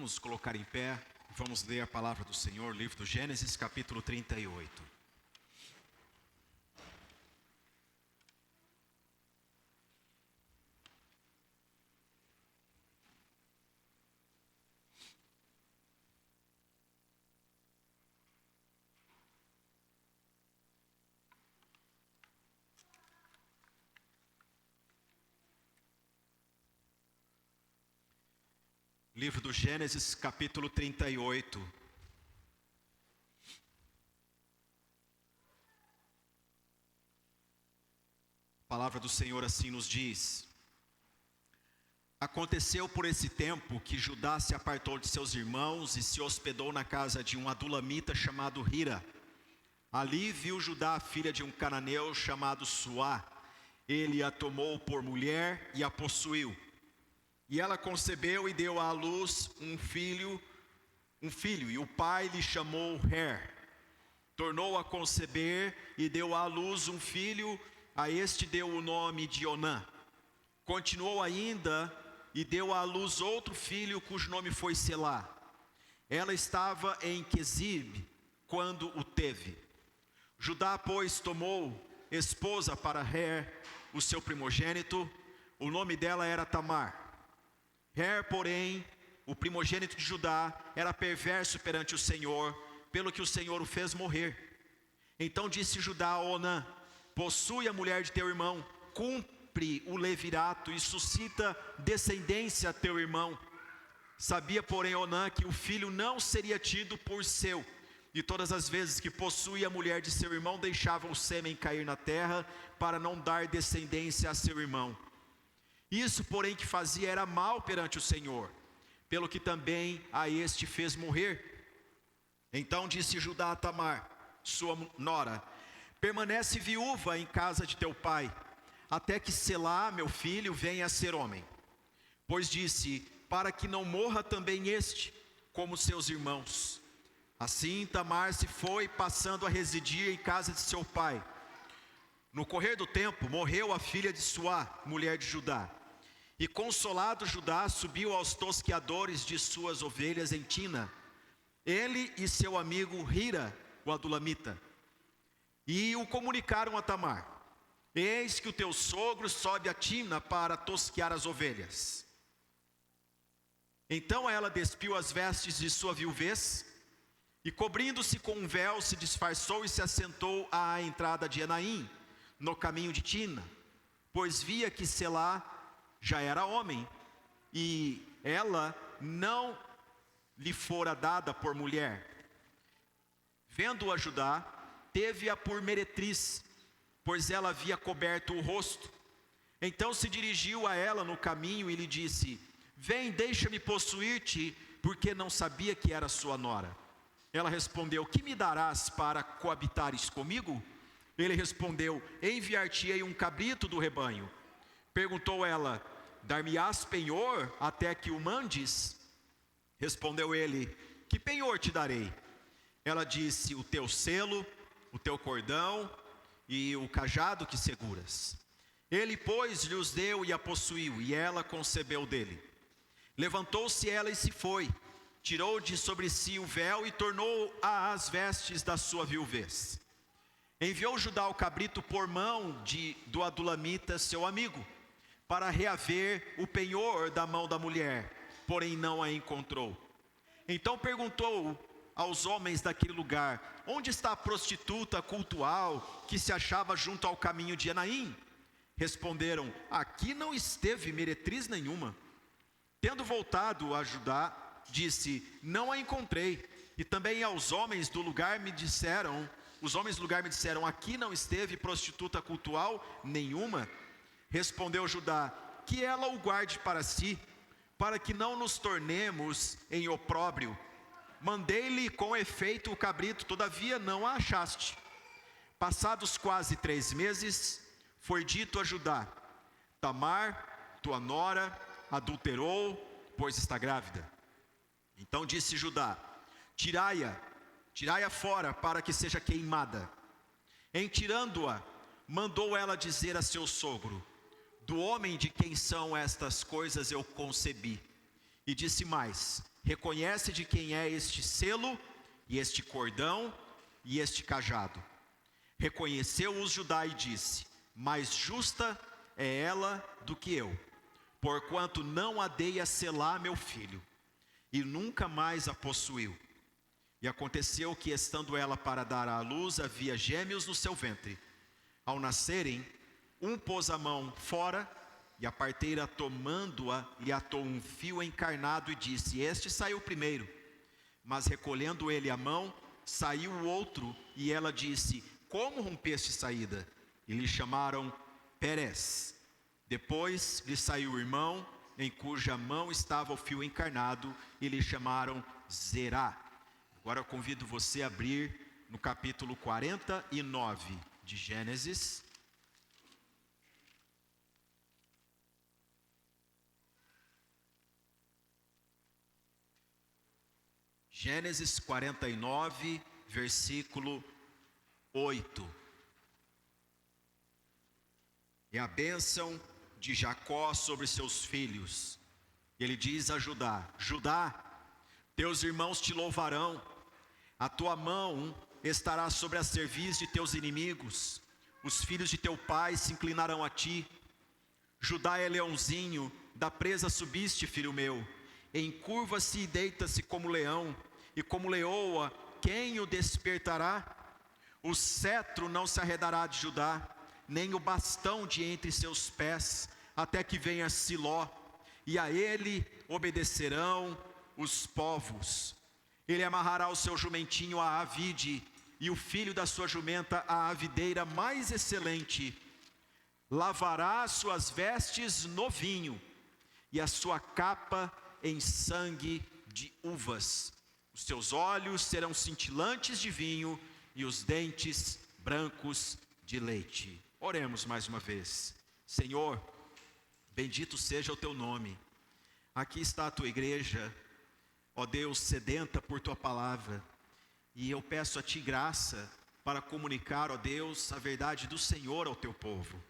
Vamos colocar em pé, vamos ler a palavra do Senhor, livro do Gênesis, capítulo 38. Livro do Gênesis, capítulo 38. A palavra do Senhor assim nos diz: Aconteceu por esse tempo que Judá se apartou de seus irmãos e se hospedou na casa de um adulamita chamado Hira. Ali viu Judá a filha de um cananeu chamado Suá. Ele a tomou por mulher e a possuiu. E ela concebeu e deu à luz um filho, e o pai lhe chamou Er. Tornou a conceber e deu à luz um filho, a este deu o nome de Onã. Continuou ainda e deu à luz outro filho, cujo nome foi Selá. Ela estava em Quezib quando o teve. Judá, pois, tomou esposa para Er, o seu primogênito. O nome dela era Tamar. Er, porém, o primogênito de Judá, era perverso perante o Senhor, pelo que o Senhor o fez morrer. Então disse Judá a Onã: Possui a mulher de teu irmão, cumpre o levirato e suscita descendência a teu irmão. Sabia, porém, Onã que o filho não seria tido por seu, e todas as vezes que possuía a mulher de seu irmão, deixava o sêmen cair na terra, para não dar descendência a seu irmão. Isso, porém, que fazia era mal perante o Senhor, pelo que também a este fez morrer. Então disse Judá a Tamar, sua nora: Permanece viúva em casa de teu pai, até que Selá, meu filho, venha a ser homem. Pois disse: Para que não morra também este, como seus irmãos. Assim Tamar se foi, passando a residir em casa de seu pai. No correr do tempo, morreu a filha de Suá, mulher de Judá. E consolado Judá subiu aos tosqueadores de suas ovelhas em Tina, ele e seu amigo Hira, o adulamita, e o comunicaram a Tamar: Eis que o teu sogro sobe a Tina para tosquear as ovelhas. Então ela despiu as vestes de sua viuvez, e cobrindo-se com um véu, se disfarçou e se assentou à entrada de Enaim, no caminho de Tina, pois via que Selá já era homem, e ela não lhe fora dada por mulher. Vendo-a Judá, teve-a por meretriz, pois ela havia coberto o rosto. Então se dirigiu a ela no caminho e lhe disse: Vem, deixa-me possuir-te, porque não sabia que era sua nora. Ela respondeu: Que me darás para coabitares comigo? Ele respondeu: Enviar-te-ei um cabrito do rebanho. Perguntou ela: Dar-me-ás penhor até que o mandes? Respondeu ele: Que penhor te darei? Ela disse: O teu selo, o teu cordão e o cajado que seguras. Ele, pois, lhe os deu e a possuiu, e ela concebeu dele. Levantou-se ela e se foi, tirou de sobre si o véu e tornou às vestes da sua viuvez. Enviou Judá o cabrito por mão do adulamita, seu amigo, para reaver o penhor da mão da mulher, porém não a encontrou. Então perguntou aos homens daquele lugar: Onde está a prostituta cultual que se achava junto ao caminho de Enaim? Responderam: Aqui não esteve meretriz nenhuma. Tendo voltado a Judá, disse: Não a encontrei. E também aos homens do lugar me disseram: Aqui não esteve prostituta cultual nenhuma. Respondeu Judá: Que ela o guarde para si, para que não nos tornemos em opróbrio. Mandei-lhe com efeito o cabrito, todavia não a achaste. Passados quase 3 meses, foi dito a Judá: Tamar, tua nora, adulterou, pois está grávida. Então disse Judá: Tirai-a fora para que seja queimada. Em tirando-a, mandou ela dizer a seu sogro: Do homem de quem são estas coisas eu concebi. E disse mais: reconhece de quem é este selo, e este cordão, e este cajado. Reconheceu-os Judá e disse: mais justa é ela do que eu, porquanto não a dei a selar meu filho, e nunca mais a possuiu. E aconteceu que, estando ela para dar à luz, havia gêmeos no seu ventre. Ao nascerem, um pôs a mão fora, e a parteira, tomando-a, lhe atou um fio encarnado e disse: este saiu primeiro. Mas recolhendo ele a mão, saiu o outro, e ela disse: como rompeste saída? E lhe chamaram Pérez. Depois lhe saiu o irmão, em cuja mão estava o fio encarnado, e lhe chamaram Zerá. Agora eu convido você a abrir no capítulo 49 de Gênesis. Gênesis 49, versículo 8. É a bênção de Jacó sobre seus filhos. Ele diz a Judá: Judá, teus irmãos te louvarão, a tua mão estará sobre a cerviz de teus inimigos, os filhos de teu pai se inclinarão a ti. Judá é leãozinho, da presa subiste, filho meu, encurva-se e deita-se como leão, e como leoa, quem o despertará? O cetro não se arredará de Judá, nem o bastão de entre seus pés, até que venha Siló, e a ele obedecerão os povos. Ele amarrará o seu jumentinho à avide, e o filho da sua jumenta à avideira mais excelente. Lavará suas vestes no vinho, e a sua capa em sangue de uvas. Os seus olhos serão cintilantes de vinho, e os dentes brancos de leite. Oremos mais uma vez. Senhor, bendito seja o teu nome. Aqui está a tua igreja, ó Deus, sedenta por tua palavra. E eu peço a ti graça para comunicar, ó Deus, a verdade do Senhor ao teu povo.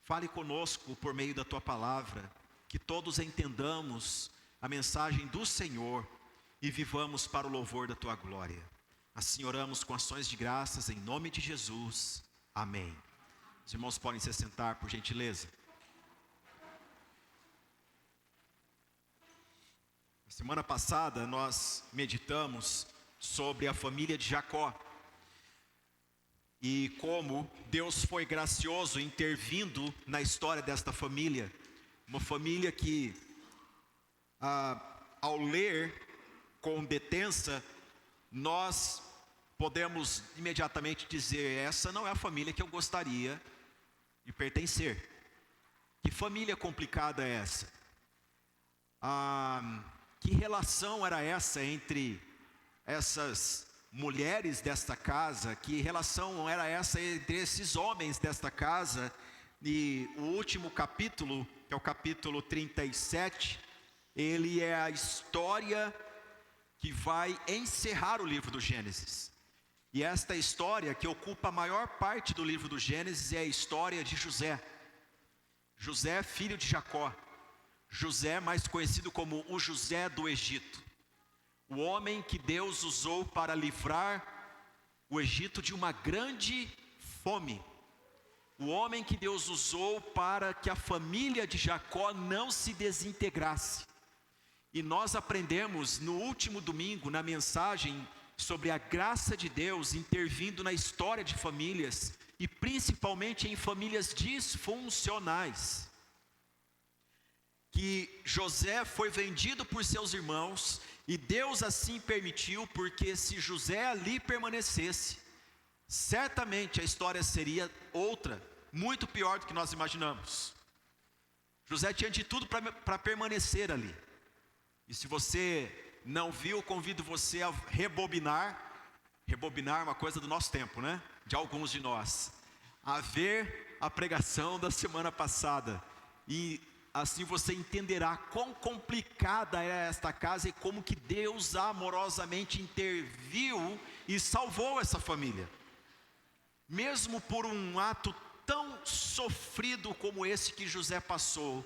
Fale conosco por meio da tua palavra, que todos entendamos a mensagem do Senhor e vivamos para o louvor da tua glória. Assim oramos com ações de graças em nome de Jesus. Amém. Os irmãos podem se sentar, por gentileza. Na semana passada nós meditamos sobre a família de Jacó e como Deus foi gracioso intervindo na história desta família. Uma família que, ao ler com detença, nós podemos imediatamente dizer: essa não é a família que eu gostaria de pertencer. Que família complicada é essa? Que relação era essa entre essas mulheres desta casa? Que relação era essa entre esses homens desta casa? E o último capítulo, que é o capítulo 37, ele é a história que vai encerrar o livro do Gênesis. E esta história, que ocupa a maior parte do livro do Gênesis, é a história de José. José, filho de Jacó. José, mais conhecido como o José do Egito. O homem que Deus usou para livrar o Egito de uma grande fome. O homem que Deus usou para que a família de Jacó não se desintegrasse. E nós aprendemos no último domingo, na mensagem, sobre a graça de Deus intervindo na história de famílias, e principalmente em famílias disfuncionais. Que José foi vendido por seus irmãos, e Deus assim permitiu, porque se José ali permanecesse, certamente a história seria outra, muito pior do que nós imaginamos. José tinha de tudo para permanecer ali. E se você não viu, convido você a rebobinar. Rebobinar é uma coisa do nosso tempo, né? De alguns de nós. A ver a pregação da semana passada. E assim você entenderá quão complicada era esta casa e como que Deus amorosamente interviu e salvou essa família. Mesmo por um ato tão sofrido como esse que José passou,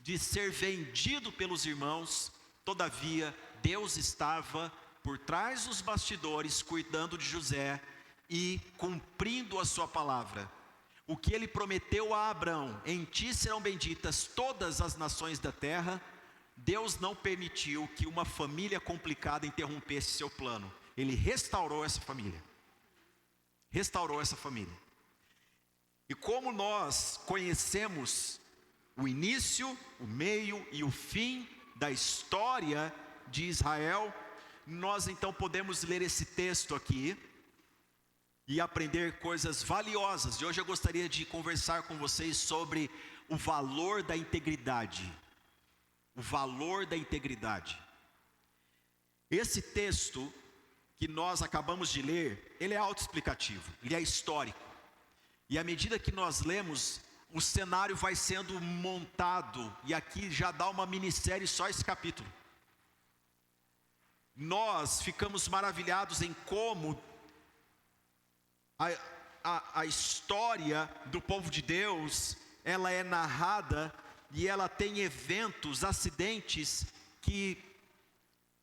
de ser vendido pelos irmãos, Todavia, Deus estava por trás dos bastidores, cuidando de José e cumprindo a sua palavra. O que ele prometeu a Abrão: em ti serão benditas todas as nações da terra. Deus não permitiu que uma família complicada interrompesse seu plano. Ele restaurou essa família. Restaurou essa família. E como nós conhecemos o início, o meio e o fim da história de Israel, nós então podemos ler esse texto aqui e aprender coisas valiosas. E hoje eu gostaria de conversar com vocês sobre o valor da integridade. O valor da integridade. Esse texto que nós acabamos de ler, ele é autoexplicativo, ele é histórico. E à medida que nós lemos, o cenário vai sendo montado, e aqui já dá uma minissérie só esse capítulo. Nós ficamos maravilhados em como a história do povo de Deus, ela é narrada e ela tem eventos, acidentes que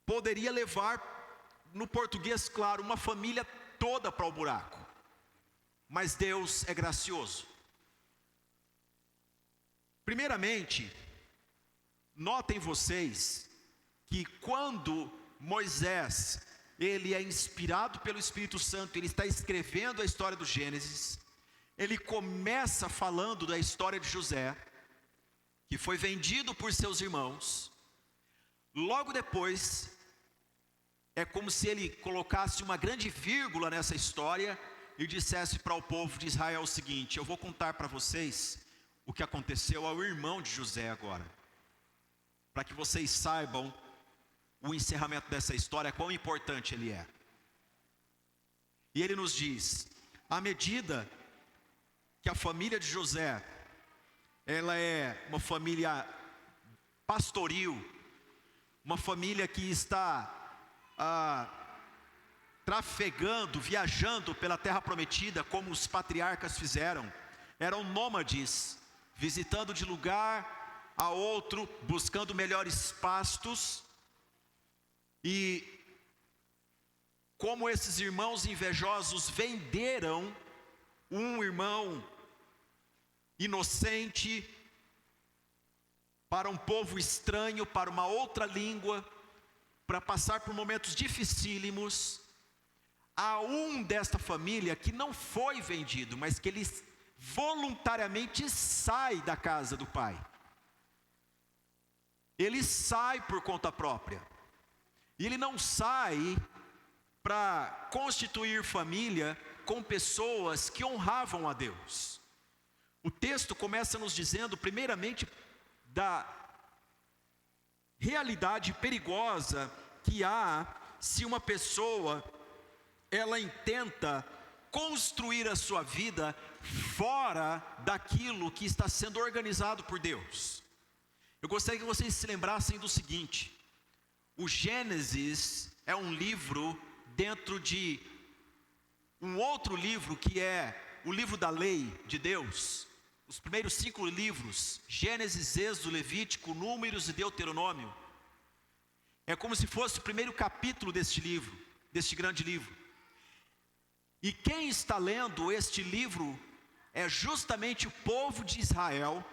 poderia levar, no português claro, uma família toda para o buraco. Mas Deus é gracioso. Primeiramente, notem vocês que quando Moisés, ele é inspirado pelo Espírito Santo, ele está escrevendo a história do Gênesis, ele começa falando da história de José, que foi vendido por seus irmãos. Logo depois, é como se ele colocasse uma grande vírgula nessa história e dissesse para o povo de Israel o seguinte: eu vou contar para vocês o que aconteceu ao irmão de José agora, para que vocês saibam o encerramento dessa história, quão importante ele é. E ele nos diz: à medida que a família de José, ela é uma família pastoril, uma família que está trafegando, viajando pela terra prometida, como os patriarcas fizeram. Eram nômades, visitando de lugar a outro, buscando melhores pastos. E como esses irmãos invejosos venderam um irmão inocente para um povo estranho, para uma outra língua, para passar por momentos dificílimos, há um desta família que não foi vendido, mas que ele voluntariamente sai da casa do pai. Ele sai por conta própria. E ele não sai para constituir família com pessoas que honravam a Deus. O texto começa nos dizendo, primeiramente, da realidade perigosa que há se uma pessoa, ela intenta construir a sua vida fora daquilo que está sendo organizado por Deus. Eu gostaria que vocês se lembrassem do seguinte: o Gênesis é um livro dentro de um outro livro que é o livro da lei de Deus. Os primeiros 5 livros, Gênesis, Êxodo, Levítico, Números e Deuteronômio, é como se fosse o primeiro capítulo deste livro, deste grande livro. E quem está lendo este livro é justamente o povo de Israel,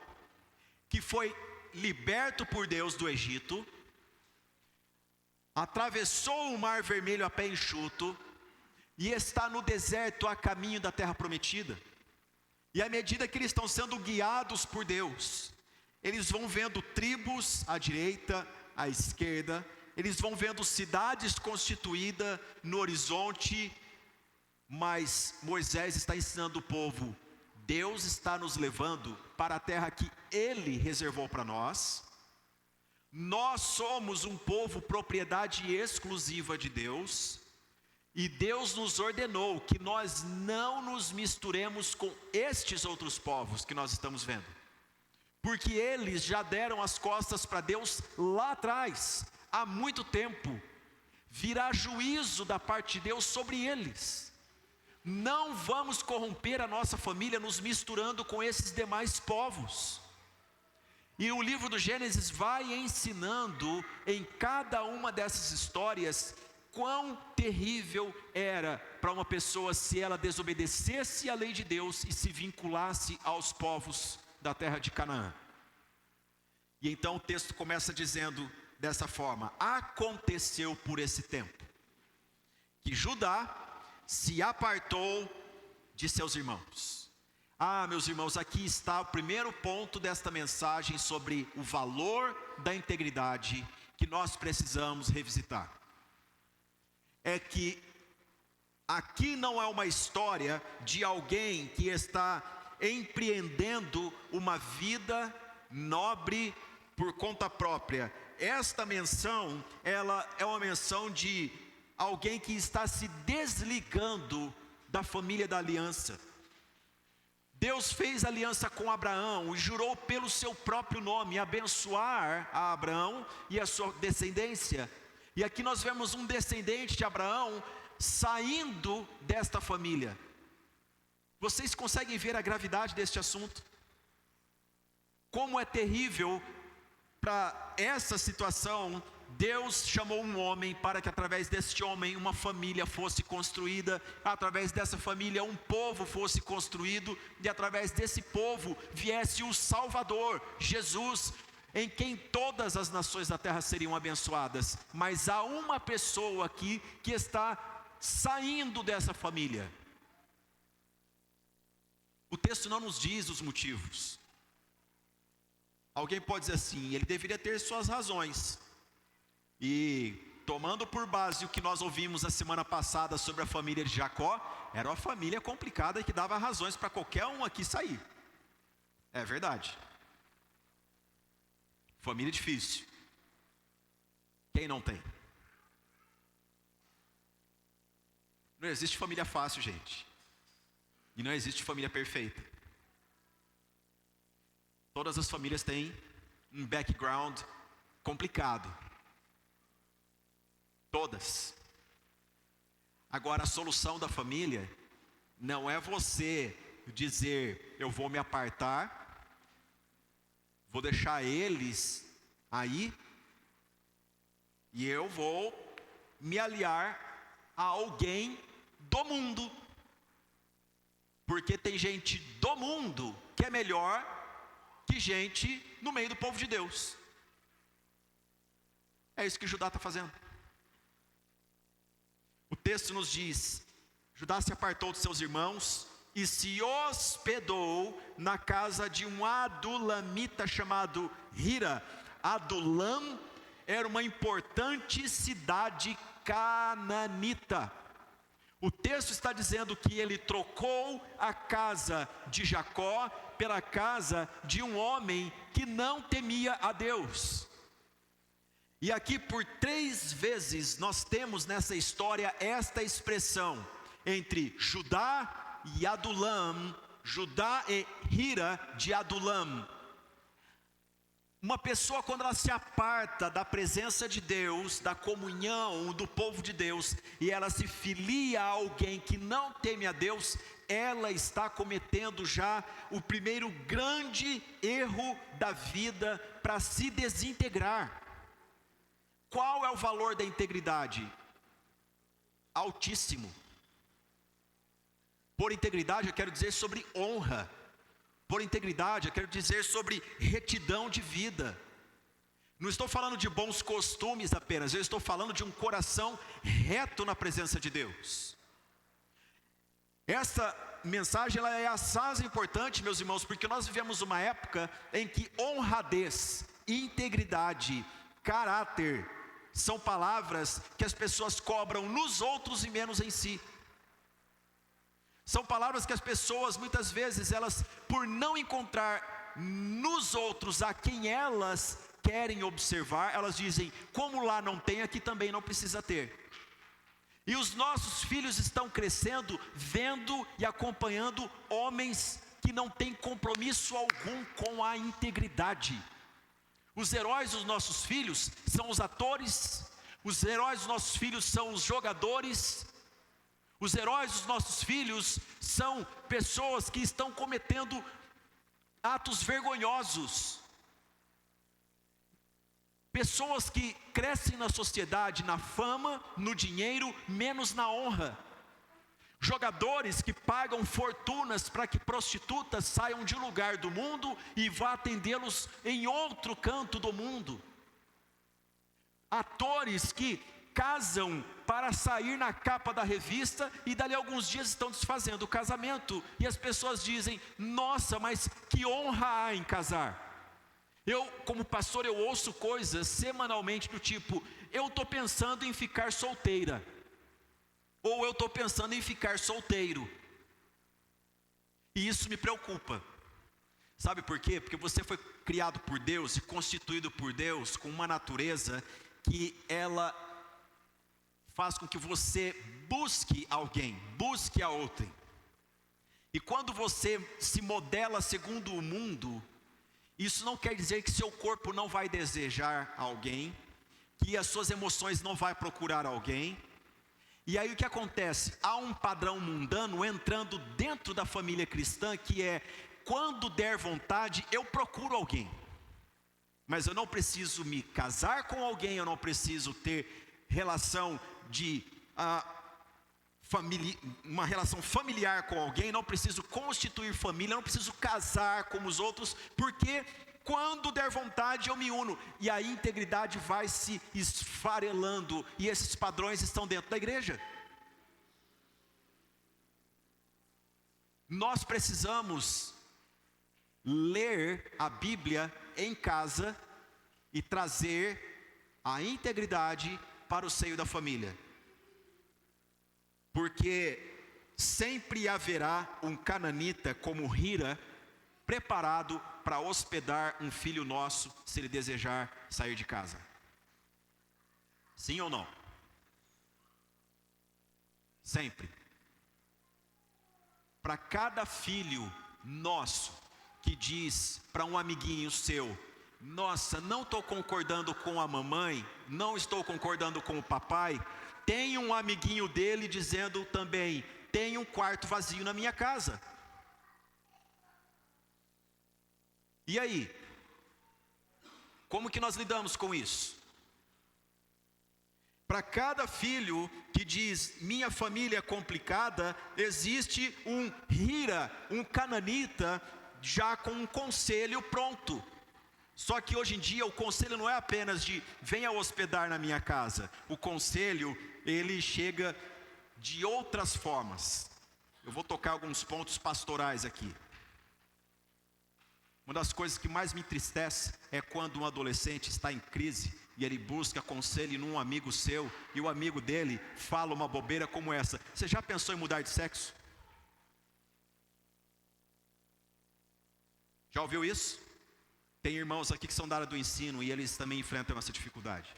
que foi liberto por Deus do Egito, atravessou o Mar Vermelho a pé enxuto e está no deserto a caminho da terra prometida. E à medida que eles estão sendo guiados por Deus, eles vão vendo tribos à direita, à esquerda, eles vão vendo cidades constituídas no horizonte, mas Moisés está ensinando o povo: Deus está nos levando para a terra que Ele reservou para nós. Nós somos um povo propriedade exclusiva de Deus, e Deus nos ordenou que nós não nos misturemos com estes outros povos que nós estamos vendo, porque eles já deram as costas para Deus lá atrás, há muito tempo. Virá juízo da parte de Deus sobre eles. Não vamos corromper a nossa família nos misturando com esses demais povos. E o livro do Gênesis vai ensinando em cada uma dessas histórias quão terrível era para uma pessoa se ela desobedecesse à lei de Deus e se vinculasse aos povos da terra de Canaã. E então o texto começa dizendo dessa forma: aconteceu por esse tempo que Judá se apartou de seus irmãos. Meus irmãos, aqui está o primeiro ponto desta mensagem sobre o valor da integridade que nós precisamos revisitar. É que aqui não é uma história de alguém que está empreendendo uma vida nobre por conta própria. Esta menção, ela é uma menção de alguém que está se desligando da família da aliança. Deus fez aliança com Abraão e jurou pelo seu próprio nome abençoar a Abraão e a sua descendência. E aqui nós vemos um descendente de Abraão saindo desta família. Vocês conseguem ver a gravidade deste assunto? Como é terrível para essa situação. Deus chamou um homem para que através deste homem uma família fosse construída, através dessa família um povo fosse construído, e através desse povo viesse o Salvador, Jesus, em quem todas as nações da terra seriam abençoadas. Mas há uma pessoa aqui que está saindo dessa família. O texto não nos diz os motivos. Alguém pode dizer assim: ele deveria ter suas razões. E tomando por base o que nós ouvimos a semana passada sobre a família de Jacó, era uma família complicada e que dava razões para qualquer um aqui sair. É verdade. Família difícil. Quem não tem? Não existe família fácil, gente. E não existe família perfeita. Todas as famílias têm um background complicado. Todas. Agora, a solução da família não é você dizer: eu vou me apartar, vou deixar eles aí, e eu vou me aliar a alguém do mundo, porque tem gente do mundo que é melhor que gente no meio do povo de Deus. É isso que Judá está fazendo. O texto nos diz: Judá se apartou de seus irmãos e se hospedou na casa de um adulamita chamado Hira. Adulam era uma importante cidade cananita. O texto está dizendo que ele trocou a casa de Jacó pela casa de um homem que não temia a Deus. E aqui por 3 vezes nós temos nessa história esta expressão entre Judá e Adulam, Judá e Hira de Adulam. Uma pessoa, quando ela se aparta da presença de Deus, da comunhão do povo de Deus, e ela se filia a alguém que não teme a Deus, ela está cometendo já o primeiro grande erro da vida para se desintegrar. Qual é o valor da integridade? Altíssimo. Por integridade eu quero dizer sobre honra. Por integridade eu quero dizer sobre retidão de vida. Não estou falando de bons costumes apenas, eu estou falando de um coração reto na presença de Deus. Essa mensagem ela é assaz importante, meus irmãos, porque nós vivemos uma época em que honradez, integridade, caráter são palavras que as pessoas cobram nos outros e menos em si. São palavras que as pessoas muitas vezes elas, por não encontrar nos outros a quem elas querem observar, elas dizem: como lá não tem, aqui também não precisa ter. E os nossos filhos estão crescendo, vendo e acompanhando homens que não têm compromisso algum com a integridade. Os heróis dos nossos filhos são os atores, os heróis dos nossos filhos são os jogadores, os heróis dos nossos filhos são pessoas que estão cometendo atos vergonhosos. Pessoas que crescem na sociedade na fama, no dinheiro, menos na honra. Jogadores que pagam fortunas para que prostitutas saiam de um lugar do mundo e vá atendê-los em outro canto do mundo. Atores que casam para sair na capa da revista e dali a alguns dias estão desfazendo o casamento. E as pessoas dizem: nossa, mas que honra há em casar. Eu, como pastor, eu ouço coisas semanalmente do tipo: eu estou pensando em ficar solteira. Ou eu estou pensando em ficar solteiro. E isso me preocupa. Sabe por quê? Porque você foi criado por Deus e constituído por Deus com uma natureza que ela faz com que você busque alguém, busque a outrem. E quando você se modela segundo o mundo, isso não quer dizer que seu corpo não vai desejar alguém, que as suas emoções não vai procurar alguém. E aí o que acontece? Há um padrão mundano entrando dentro da família cristã, que é: quando der vontade, eu procuro alguém. Mas eu não preciso me casar com alguém, eu não preciso ter relação de uma relação familiar com alguém, não preciso constituir família, não preciso casar como os outros, porque quando der vontade eu me uno. E a integridade vai se esfarelando, e esses padrões estão dentro da igreja. Nós precisamos ler a Bíblia em casa e trazer a integridade para o seio da família. Porque sempre haverá um cananita como Hira, preparado para hospedar um filho nosso, se ele desejar sair de casa. Sim ou não? Sempre. Para cada filho nosso que diz para um amiguinho seu: nossa, não estou concordando com a mamãe, não estou concordando com o papai, tem um amiguinho dele dizendo também: tem um quarto vazio na minha casa. E aí? Como que nós lidamos com isso? Para cada filho que diz: minha família é complicada, existe um Hira, um cananita, já com um conselho pronto. Só que hoje em dia o conselho não é apenas de: venha hospedar na minha casa. O conselho, ele chega de outras formas. Eu vou tocar alguns pontos pastorais aqui. Uma das coisas que mais me entristece é quando um adolescente está em crise e ele busca conselho num amigo seu, e o amigo dele fala uma bobeira como essa: você já pensou em mudar de sexo? Já ouviu isso? Tem irmãos aqui que são da área do ensino e eles também enfrentam essa dificuldade.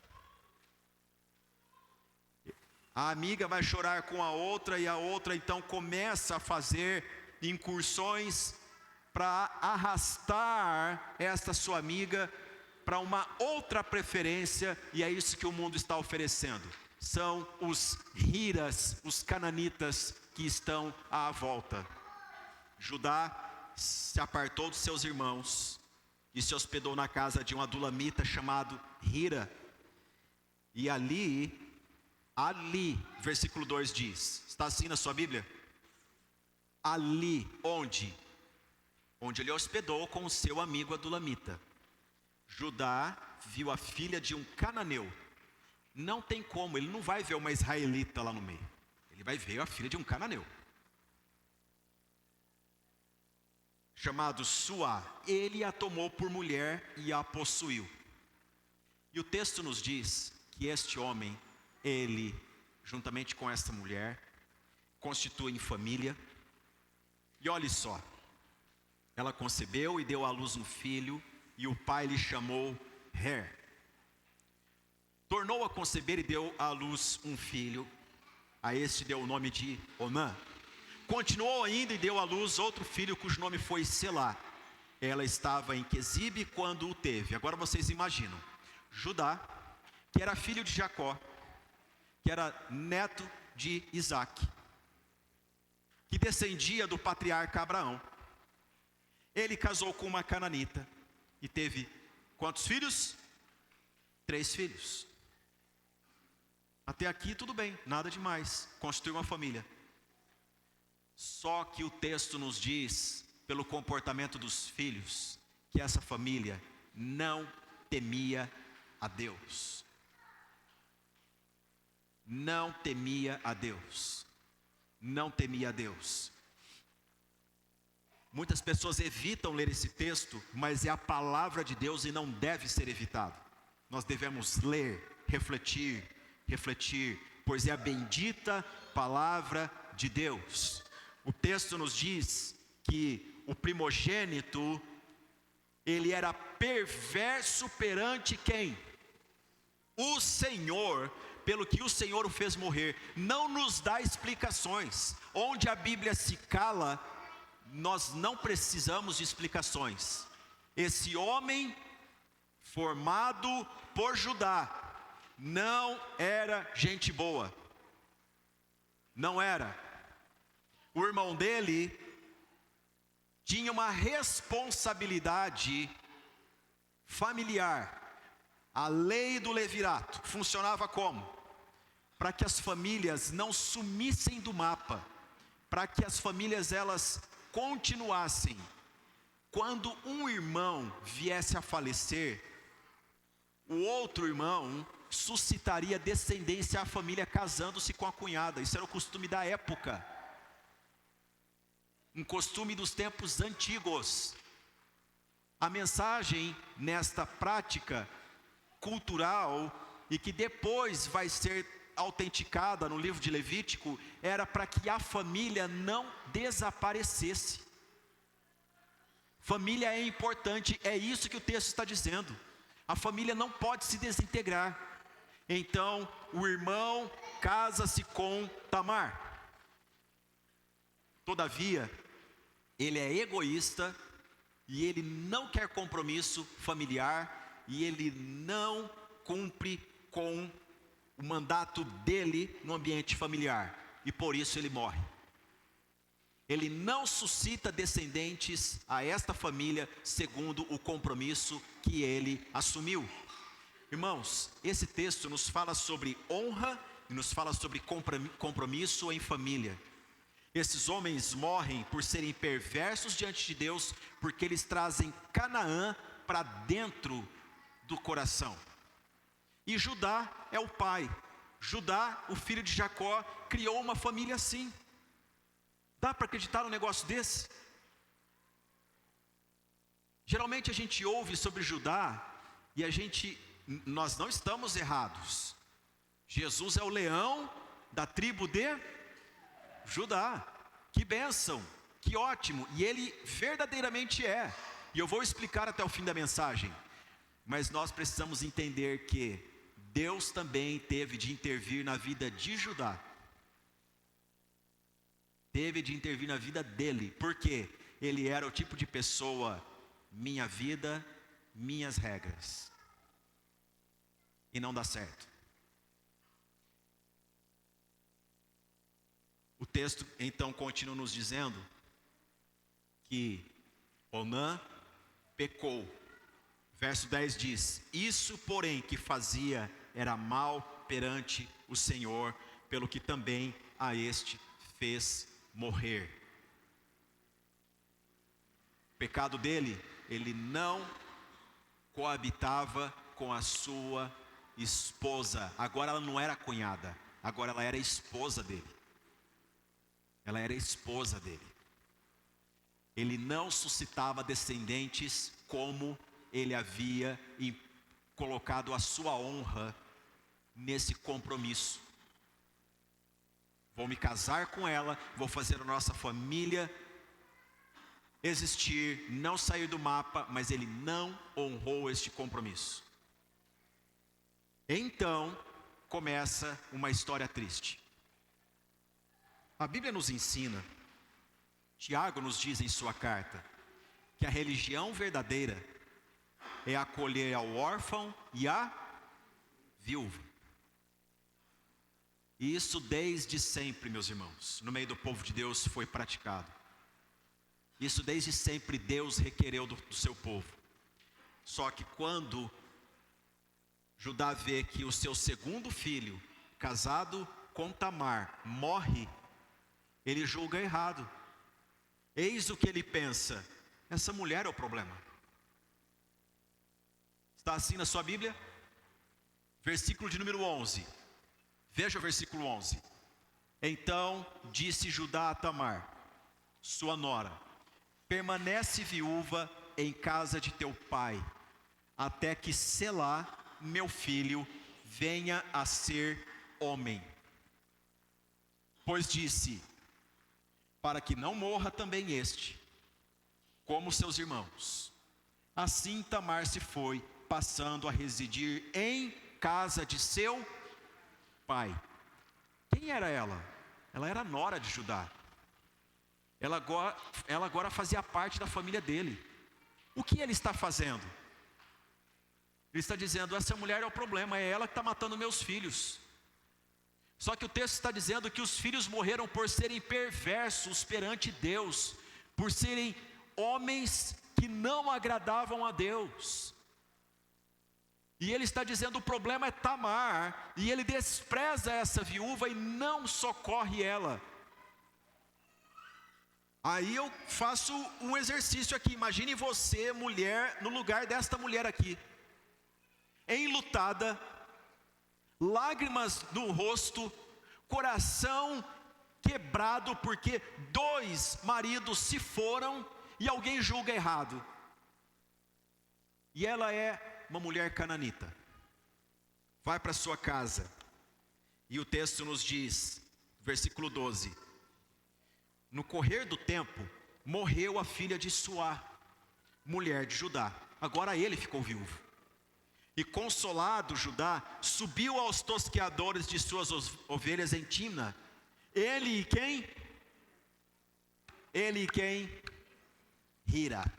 A amiga vai chorar com a outra e a outra então começa a fazer incursões para arrastar esta sua amiga para uma outra preferência, e é isso que o mundo está oferecendo. São os Hiras, os cananitas que estão à volta. Judá se apartou dos seus irmãos e se hospedou na casa de um adulamita chamado Hira. E ali, versículo 2 diz, está assim na sua Bíblia? Ali, onde? Onde ele hospedou com o seu amigo adulamita. Judá viu a filha de um cananeu. Não tem como, ele não vai ver uma israelita lá no meio. Ele vai ver a filha de um cananeu, chamado Suá. Ele a tomou por mulher e a possuiu. E o texto nos diz que este homem, ele, juntamente com esta mulher, constituem família. E olhe só, ela concebeu e deu à luz um filho, e o pai lhe chamou Her. Tornou a conceber e deu à luz um filho, a este deu o nome de Onã. Continuou ainda e deu à luz outro filho, cujo nome foi Selá. Ela estava em Quezibe quando o teve. Agora vocês imaginam, Judá, que era filho de Jacó, que era neto de Isaac, que descendia do patriarca Abraão. Ele casou com uma cananita e teve quantos filhos? 3 filhos. Até aqui tudo bem, nada demais, constituir uma família. Só que o texto nos diz, pelo comportamento dos filhos, que essa família não temia a Deus. Não temia a Deus. Não temia a Deus. Muitas pessoas evitam ler esse texto, mas é a palavra de Deus e não deve ser evitado. Nós devemos ler, refletir, pois é a bendita palavra de Deus. O texto nos diz que o primogênito, ele era perverso perante quem? O Senhor, pelo que o Senhor o fez morrer. Não nos dá explicações. Onde a Bíblia se cala, nós não precisamos de explicações. Esse homem, formado por Judá, não era gente boa. Não era. O irmão dele tinha uma responsabilidade familiar. A lei do levirato funcionava como? Para que as famílias não sumissem do mapa, para que as famílias elas continuassem. Quando um irmão viesse a falecer, o outro irmão suscitaria descendência à família casando-se com a cunhada. Isso era o costume da época. Um costume dos tempos antigos. A mensagem nesta prática cultural, e que depois vai ser autenticada no livro de Levítico, era para que a família não desaparecesse. Família é importante, é isso que o texto está dizendo. A família não pode se desintegrar. Então, o irmão casa-se com Tamar. Todavia, ele é egoísta e ele não quer compromisso familiar e ele não cumpre com o mandato dele no ambiente familiar e por isso ele morre. Ele não suscita descendentes a esta família segundo o compromisso que ele assumiu. Irmãos, esse texto nos fala sobre honra e nos fala sobre compromisso em família. Esses homens morrem por serem perversos diante de Deus, porque eles trazem Canaã para dentro do coração. E Judá é o pai. Judá, o filho de Jacó, criou uma família assim. Dá para acreditar num negócio desse? Geralmente a gente ouve sobre Judá e nós não estamos errados. Jesus é o leão da tribo de Judá. Que bênção, que ótimo. E ele verdadeiramente é. E eu vou explicar até o fim da mensagem. Mas nós precisamos entender que Deus também teve de intervir na vida de Judá. Teve de intervir na vida dele. Porque ele era o tipo de pessoa, minha vida, minhas regras. E não dá certo. O texto então continua nos dizendo que Onã pecou. Verso 10 diz: isso porém que fazia era mal perante o Senhor, pelo que também a este fez morrer. O pecado dele, ele não coabitava com a sua esposa. Agora ela não era cunhada, agora ela era esposa dele. Ela era esposa dele. Ele não suscitava descendentes como ele havia colocado a sua honra nesse compromisso. Vou me casar com ela, vou fazer a nossa família existir, não sair do mapa, mas ele não honrou este compromisso. Então, começa uma história triste. A Bíblia nos ensina, Tiago nos diz em sua carta, que a religião verdadeira é acolher ao órfão e à viúva. E isso desde sempre, meus irmãos, no meio do povo de Deus foi praticado. Isso desde sempre Deus requereu do seu povo. Só que quando Judá vê que o seu segundo filho, casado com Tamar, morre, ele julga errado. Eis o que ele pensa: essa mulher é o problema. Está assim na sua Bíblia? Versículo de número 11. Veja o versículo 11. Então disse Judá a Tamar, sua nora: permanece viúva em casa de teu pai, até que Selá, meu filho, venha a ser homem. Pois disse: para que não morra também este, como seus irmãos. Assim Tamar se foi, passando a residir em casa de seu pai. Quem era ela? Ela era nora de Judá. Ela agora fazia parte da família dele. O que ele está fazendo? Ele está dizendo: essa mulher é o problema, é ela que está matando meus filhos. Só que o texto está dizendo que os filhos morreram por serem perversos perante Deus, por serem homens que não agradavam a Deus. E ele está dizendo: o problema é Tamar, e ele despreza essa viúva e não socorre ela. Aí eu faço um exercício aqui. Imagine você, mulher, no lugar desta mulher aqui, enlutada, lágrimas no rosto, coração quebrado, porque 2 maridos se foram e alguém julga errado. E ela é uma mulher cananita. Vai para sua casa. E o texto nos diz, versículo 12: no correr do tempo, morreu a filha de Suá, mulher de Judá. Agora ele ficou viúvo. E consolado Judá, subiu aos tosqueadores de suas ovelhas em Timna. Ele e quem? Ele e quem? Hira,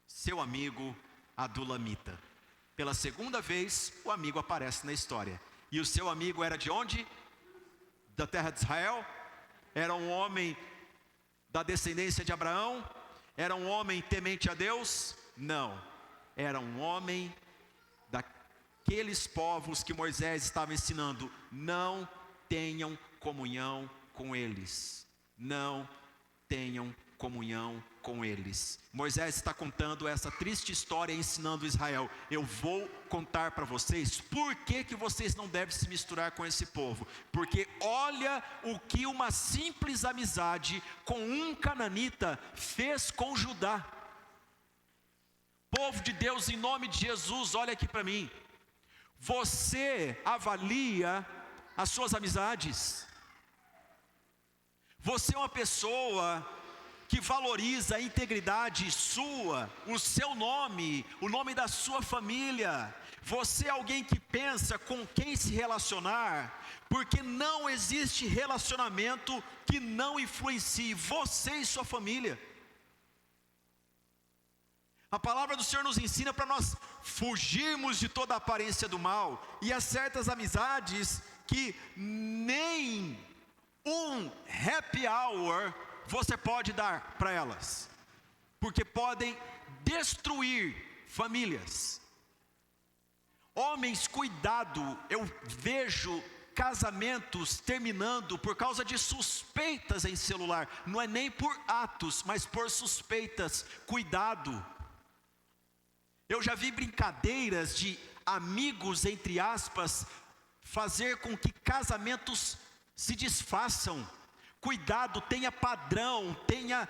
seu amigo adulamita. Pela segunda vez, o amigo aparece na história. E o seu amigo era de onde? Da terra de Israel? Era um homem da descendência de Abraão? Era um homem temente a Deus? Não, era um homem daqueles povos que Moisés estava ensinando: não tenham comunhão com eles, não tenham comunhão com eles. Moisés está contando essa triste história, ensinando Israel: eu vou contar para vocês por que vocês não devem se misturar com esse povo, porque olha o que uma simples amizade com um cananita fez com Judá. Povo de Deus, em nome de Jesus, olha aqui para mim. Você avalia as suas amizades? Você é uma pessoa que valoriza a integridade sua, o seu nome, o nome da sua família? Você é alguém que pensa com quem se relacionar? Porque não existe relacionamento que não influencie você e sua família. A palavra do Senhor nos ensina para nós fugirmos de toda a aparência do mal. E há certas amizades que nem um happy hour você pode dar para elas, porque podem destruir famílias. Homens, cuidado, eu vejo casamentos terminando por causa de suspeitas em celular. Não é nem por atos, mas por suspeitas. Cuidado. Eu já vi brincadeiras de amigos, entre aspas, fazer com que casamentos se desfaçam. Cuidado, tenha padrão, tenha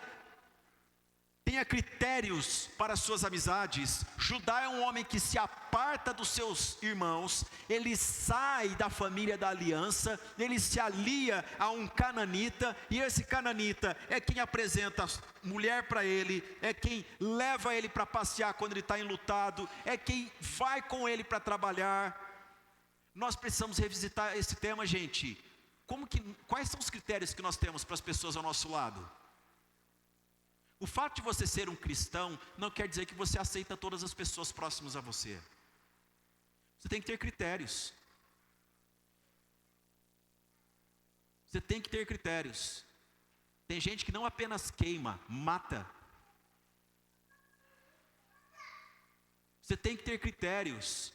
critérios para suas amizades. Judá é um homem que se aparta dos seus irmãos, ele sai da família da aliança, ele se alia a um cananita, e esse cananita é quem apresenta mulher para ele, é quem leva ele para passear quando ele está enlutado, é quem vai com ele para trabalhar. Nós precisamos revisitar esse tema, gente. Quais são os critérios que nós temos para as pessoas ao nosso lado? O fato de você ser um cristão não quer dizer que você aceita todas as pessoas próximas a você. Você tem que ter critérios. Você tem que ter critérios. Tem gente que não apenas queima, mata. Você tem que ter critérios.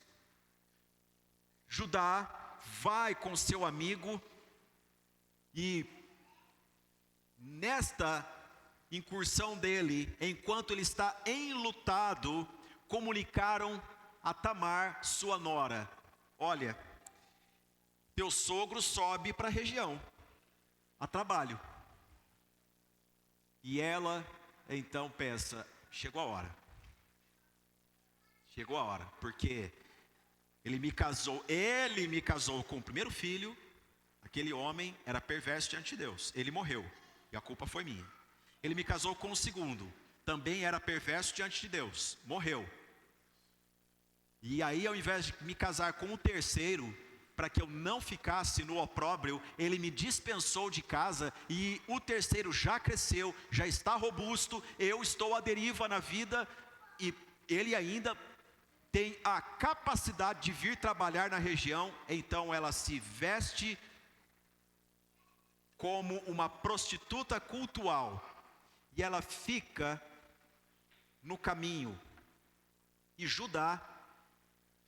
Judá vai com seu amigo e nesta incursão dele, enquanto ele está enlutado, comunicaram a Tamar, sua nora: olha, teu sogro sobe para a região, a trabalho. E ela então pensa: chegou a hora. Chegou a hora, porque ele me casou com o primeiro filho. Aquele homem era perverso diante de Deus, ele morreu, e a culpa foi minha. Ele me casou com o segundo, também era perverso diante de Deus, morreu. E aí, ao invés de me casar com o terceiro, para que eu não ficasse no opróbrio, ele me dispensou de casa, e o terceiro já cresceu, já está robusto, eu estou à deriva na vida, e ele ainda tem a capacidade de vir trabalhar na região. Então ela se veste como uma prostituta cultual, e ela fica no caminho. E Judá,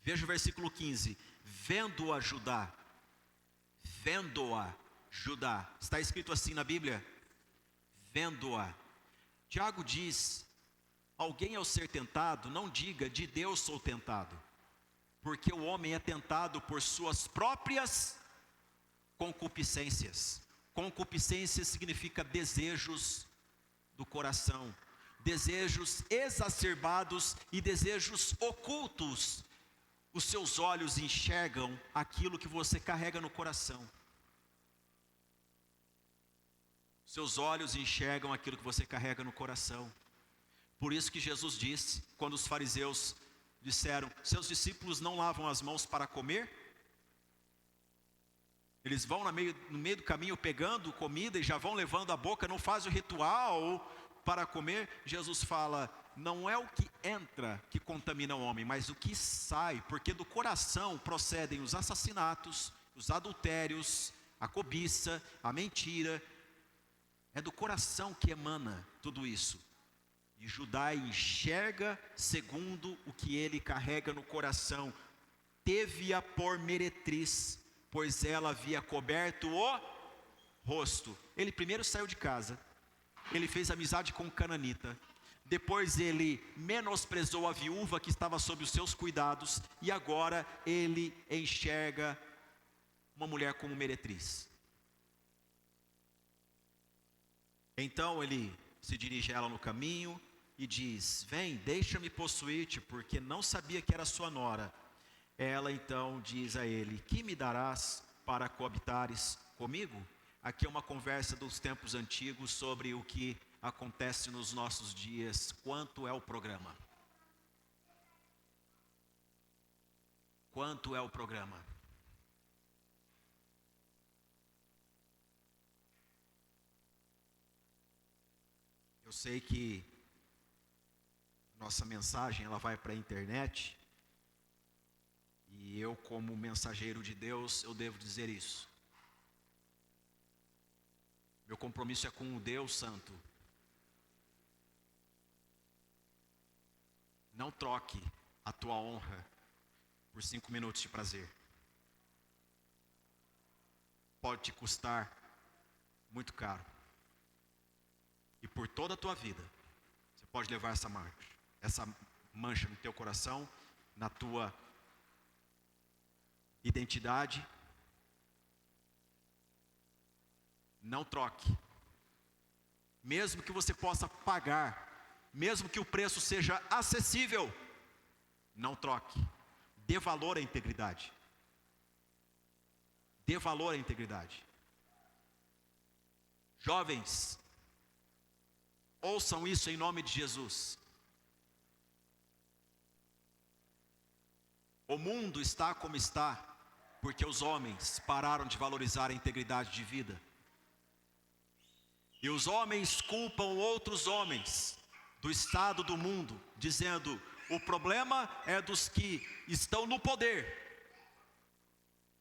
veja o versículo 15, vendo-a Judá, está escrito assim na Bíblia, vendo-a. Tiago diz: alguém ao ser tentado, não diga de Deus sou tentado, porque o homem é tentado por suas próprias concupiscências. Concupiscência significa desejos do coração, desejos exacerbados e desejos ocultos. Os seus olhos enxergam aquilo que você carrega no coração. Seus olhos enxergam aquilo que você carrega no coração. Por isso que Jesus disse, quando os fariseus disseram: seus discípulos não lavam as mãos para comer? Eles vão no meio do caminho pegando comida e já vão levando à boca, não fazem o ritual para comer. Jesus fala: não é o que entra que contamina o homem, mas o que sai, porque do coração procedem os assassinatos, os adultérios, a cobiça, a mentira. É do coração que emana tudo isso. E Judá enxerga segundo o que ele carrega no coração. Teve-a por meretriz, pois ela havia coberto o rosto. Ele primeiro saiu de casa, ele fez amizade com o cananita, depois ele menosprezou a viúva que estava sob os seus cuidados, e agora ele enxerga uma mulher como meretriz. Então ele se dirige a ela no caminho e diz: vem, deixa-me possuir-te, porque não sabia que era sua nora. Ela então diz a ele: que me darás para coabitares comigo? Aqui é uma conversa dos tempos antigos sobre o que acontece nos nossos dias. Quanto é o programa? Quanto é o programa? Eu sei que nossa mensagem ela vai para a internet, e eu, como mensageiro de Deus, eu devo dizer isso. Meu compromisso é com o Deus Santo. Não troque a tua honra por 5 minutos de prazer. Pode te custar muito caro. E por toda a tua vida, você pode levar essa mancha no teu coração, na tua identidade. Não troque. Mesmo que você possa pagar, mesmo que o preço seja acessível, não troque. Dê valor à integridade. Dê valor à integridade. Jovens, ouçam isso em nome de Jesus. O mundo está como está, porque os homens pararam de valorizar a integridade de vida. E os homens culpam outros homens do estado do mundo, dizendo: o problema é dos que estão no poder.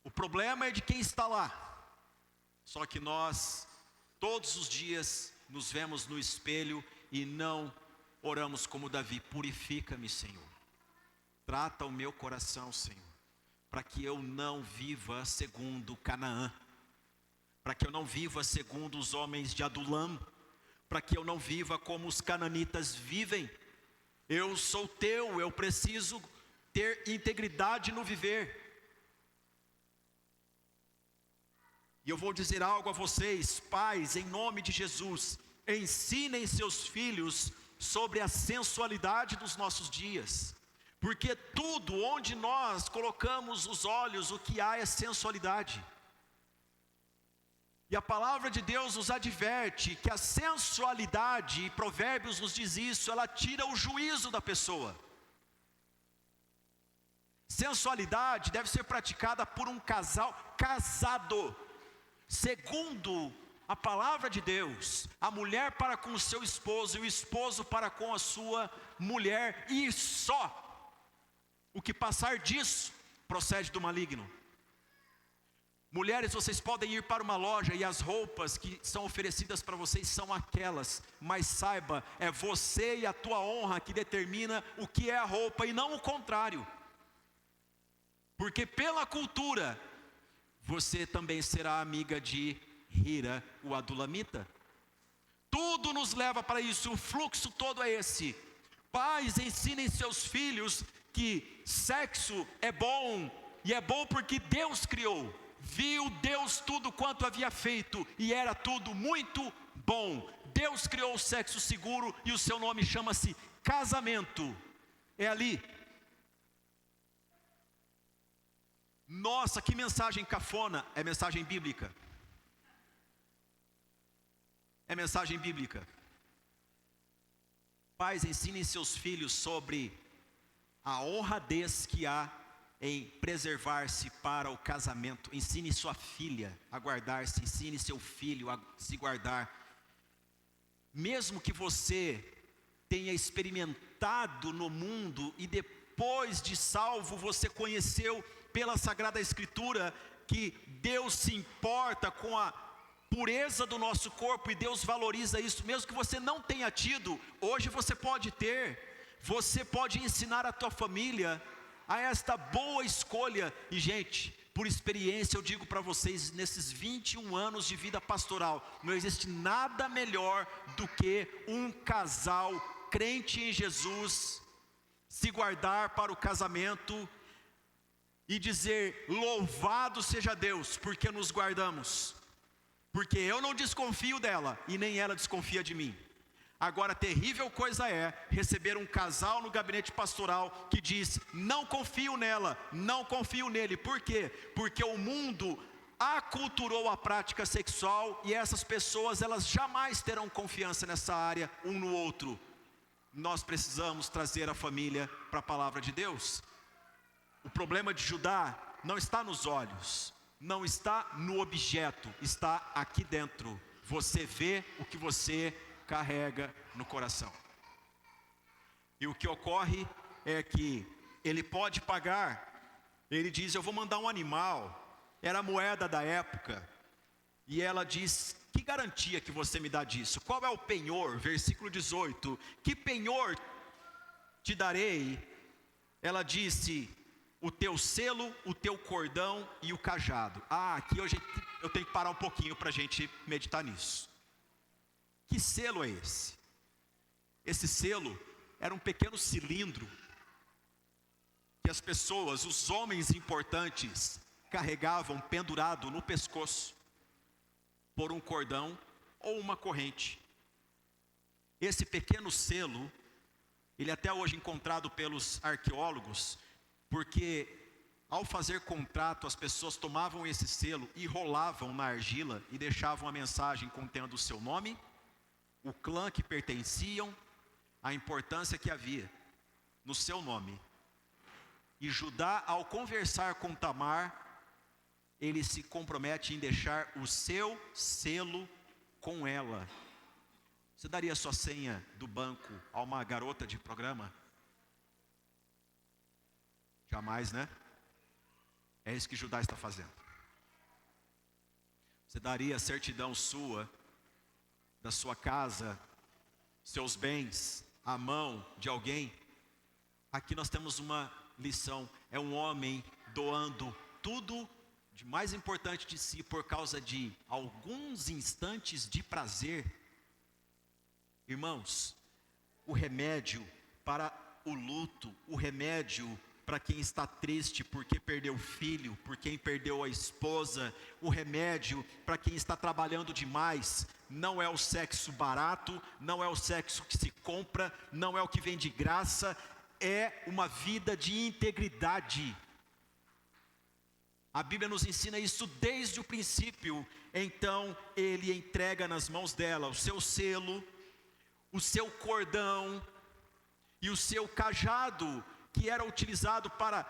O problema é de quem está lá. Só que nós, todos os dias, nos vemos no espelho e não oramos como Davi: purifica-me, Senhor. Trata o meu coração, Senhor, para que eu não viva segundo Canaã, para que eu não viva segundo os homens de Adulam, para que eu não viva como os cananitas vivem. Eu sou teu, eu preciso ter integridade no viver. E eu vou dizer algo a vocês, pais, em nome de Jesus, ensinem seus filhos sobre a sensualidade dos nossos dias, porque tudo onde nós colocamos os olhos, o que há é sensualidade. E a palavra de Deus nos adverte que a sensualidade, e Provérbios nos diz isso, ela tira o juízo da pessoa. Sensualidade deve ser praticada por um casal casado. Segundo a palavra de Deus, a mulher para com o seu esposo e o esposo para com a sua mulher, e só. O que passar disso procede do maligno. Mulheres, vocês podem ir para uma loja e as roupas que são oferecidas para vocês são aquelas, mas saiba, é você e a tua honra que determina o que é a roupa e não o contrário. Porque pela cultura, você também será amiga de Hira, o adulamita. Tudo nos leva para isso, o fluxo todo é esse. Pais, ensinem seus filhos que sexo é bom, e é bom porque Deus criou. Viu Deus tudo quanto havia feito, e era tudo muito bom. Deus criou o sexo seguro, e o seu nome chama-se casamento. É ali. Nossa, que mensagem cafona, é mensagem bíblica. É mensagem bíblica. Pais, ensinem seus filhos sobre a honradez que há em preservar-se para o casamento. Ensine sua filha a guardar-se, ensine seu filho a se guardar. Mesmo que você tenha experimentado no mundo e depois de salvo você conheceu pela Sagrada Escritura que Deus se importa com a pureza do nosso corpo e Deus valoriza isso, mesmo que você não tenha tido, hoje você pode ter. Você pode ensinar a tua família a esta boa escolha. E gente, por experiência eu digo para vocês, nesses 21 anos de vida pastoral, não existe nada melhor do que um casal crente em Jesus se guardar para o casamento e dizer: louvado seja Deus, porque nos guardamos, porque eu não desconfio dela e nem ela desconfia de mim. Agora, terrível coisa é receber um casal no gabinete pastoral que diz: não confio nela, não confio nele. Por quê? Porque o mundo aculturou a prática sexual e essas pessoas, elas jamais terão confiança nessa área um no outro. Nós precisamos trazer a família para a palavra de Deus. O problema de Judá não está nos olhos, não está no objeto, está aqui dentro. Você vê o que você carrega no coração. E o que ocorre é que ele pode pagar. Ele diz: eu vou mandar um animal. Era a moeda da época. E ela diz: que garantia que você me dá disso? Qual é o penhor? Versículo 18: que penhor te darei? Ela disse: o teu selo, o teu cordão e o cajado. Aqui eu tenho que parar um pouquinho para a gente meditar nisso. Que selo é esse? Esse selo era um pequeno cilindro que as pessoas, os homens importantes, carregavam pendurado no pescoço por um cordão ou uma corrente. Esse pequeno selo, ele é até hoje encontrado pelos arqueólogos, porque ao fazer contrato as pessoas tomavam esse selo e rolavam na argila e deixavam a mensagem contendo o seu nome, o clã que pertenciam, a importância que havia no seu nome. E Judá, ao conversar com Tamar, ele se compromete em deixar o seu selo com ela. Você daria sua senha do banco a uma garota de programa? Jamais, né? É isso que Judá está fazendo. Você daria a certidão sua, da sua casa, seus bens, à mão de alguém? Aqui nós temos uma lição. É um homem doando tudo de mais importante de si por causa de alguns instantes de prazer. Irmãos, o remédio para o luto, o remédio para quem está triste porque perdeu o filho, por quem perdeu a esposa, o remédio para quem está trabalhando demais, não é o sexo barato, não é o sexo que se compra, não é o que vem de graça, é uma vida de integridade. A Bíblia nos ensina isso desde o princípio. Então ele entrega nas mãos dela o seu selo, o seu cordão e o seu cajado, que era utilizado para